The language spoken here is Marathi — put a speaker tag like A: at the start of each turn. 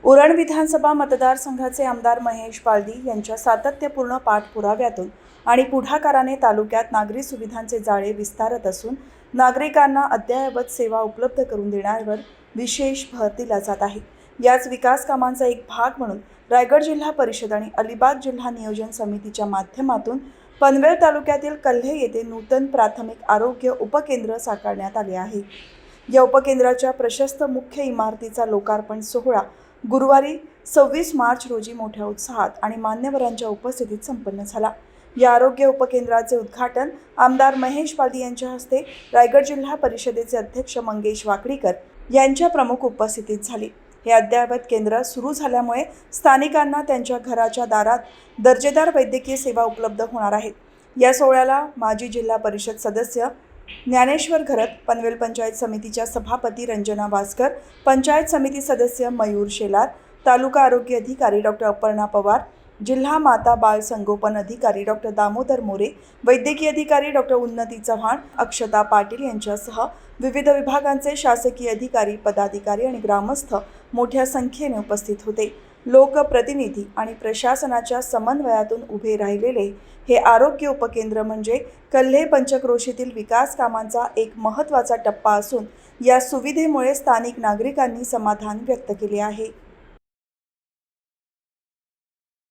A: उरण विधानसभा मतदारसंघाचे आमदार महेश पालदी यांच्या सातत्यपूर्ण पाठपुराव्यातून आणि पुढाकाराने तालुक्यात नागरी सुविधांचे जाळे विस्तारत असून नागरिकांना अद्ययावत सेवा उपलब्ध करून देण्यावर विशेष भर दिला जात आहे। याच विकास कामांचा एक भाग म्हणून रायगड जिल्हा परिषद आणि अलिबाग जिल्हा नियोजन समितीच्या माध्यमातून पनवेल तालुक्यातील कल्हे येथे नूतन प्राथमिक आरोग्य उपकेंद्र साकारण्यात आले आहे। या उपकेंद्राच्या प्रशस्त मुख्य इमारतीचा लोकार्पण सोहळा गुरुवारी 26 मार्च रोजी मोठ्या उत्साहात आणि मान्यवरांच्या उपस्थितीत संपन्न झाला। या आरोग्य उपकेंद्राचे उद्घाटन आमदार महेश पालदी यांच्या हस्ते रायगड जिल्हा परिषदेचे अध्यक्ष मंगेश वाकडीकर यांच्या प्रमुख उपस्थितीत झाले। हे अद्ययावत केंद्र सुरू झाल्यामुळे स्थानिकांना त्यांच्या घराच्या दारात दर्जेदार वैद्यकीय सेवा उपलब्ध होणार आहेत। या सोहळ्याला माजी जिल्हा परिषद सदस्य ज्ञानेश्वर घरत, पनवेल पंचायत समितीच्या सभापती रंजना वासकर, पंचायत समिती सदस्य मयूर शेलार, तालुका आरोग्य अधिकारी डॉक्टर अपर्णा पवार, जिल्हा माता बाल संगोपन अधिकारी डॉक्टर दामोदर मोरे, वैद्यकीय अधिकारी डॉक्टर उन्नती चव्हाण, अक्षता पाटील यांच्यासह विविध विभागांचे शासकीय अधिकारी, पदाधिकारी आणि ग्रामस्थ मोठ्या संख्येने उपस्थित होते। लोकप्रतिनिधी आणि प्रशासनाच्या समन्वयातून उभे राहिलेले हे आरोग्य उपकेंद्र म्हणजे कल्हे पंचक्रोशीतील विकास कामांचा एक महत्त्वाचा टप्पा असून या सुविधेमुळे स्थानिक नागरिकांनी समाधान व्यक्त केले आहे।